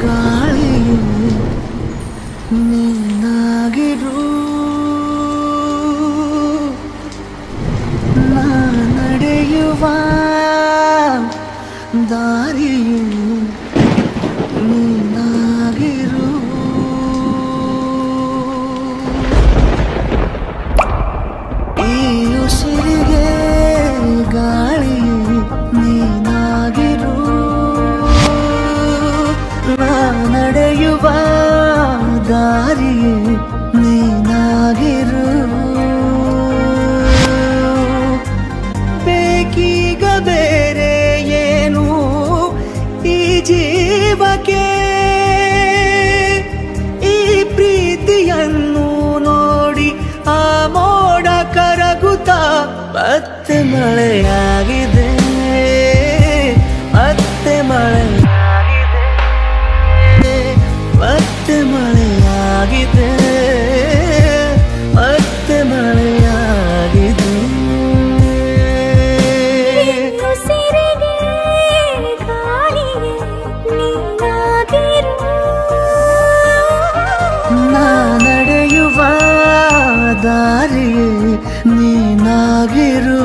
ಗಾಳಿಯು ನೀನಾಗಿರು, ನಾ ನಡೆಯುವ ದಾರಿಯು ನೀನಾಗಿರು. ಈ ಉಸಿರಿಗೆ ಗಾಳಿಯು ನೀನಾಗಿರು, ನಾ ನಡೆಯುವ ದಾರಿಯು ನೀನಾಗಿರು. ಬೇಕೀಗ ಬೇರೆ ಏನು ಈ ಜೀವಕ್ಕೆ, ಈ ಪ್ರೀತಿಯನ್ನು ನೋಡಿ ಆ ಮೋಡ ಕರಗುತ್ತಾ ಮತ್ತೆ ಮಳೆಯಾಗಿದೆ, ಮತ್ತೆ ಮಳೆಯಾಗಿದೆ, ಮತ್ತೆ ಮಳೆಯಾಗಿದೆ, ಮತ್ತೆ ಮಳೆಯಾಗಿದೆ. ಉಸಿರಿಗೆ ಗಾಳಿಗೆ ನೀನಾಗಿರು, ನಾ ನಡೆಯುವ ದಾರಿಯೇ ನೀನಾಗಿರು.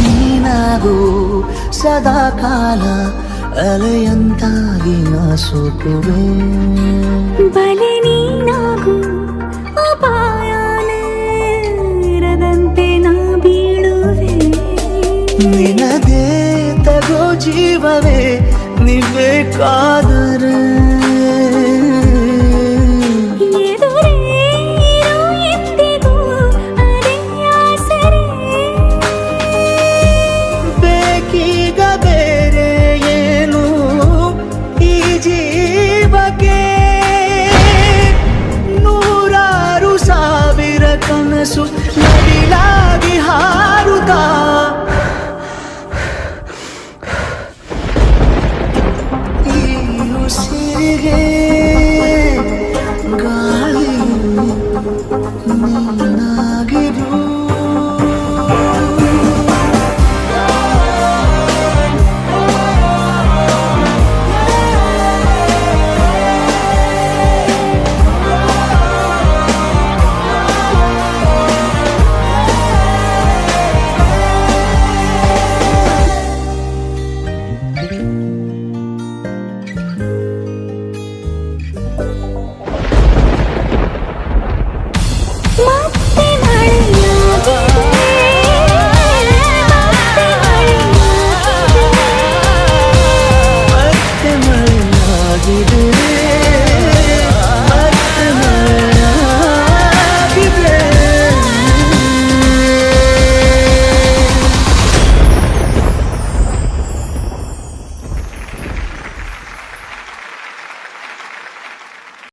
ನೀನಾಗು ಸದಾ ಕಾಲ ಅಲೆಯಂತಾಗಿ ನಾ ಸೋತುವೆ, ಬಲೆ ನೀನಾಗು ಅಪಾಯದಂತೆ ನಾ ಬೀಳುವೆ. ನಿನದೇ ತಗೋ ಜೀವವೇ ನೀಬೇಕಾದರೆ, ಎದುರೇ ಇರು ಎಂದಿಗೂ ಅದೇ ಆಸರೆ. ಬೇಕೀಗ ಬೇರೆ ಏನು ಈ ಜೀವಕ್ಕೆ, ನೂರಾರು ಸಾವಿರ ಕನಸು ನವಿಲಾಗಿ ಹಾರುತ್ತಾ ಈ ಉಸಿರಿಗೆ ಗಾಳಿಯು ನೀನ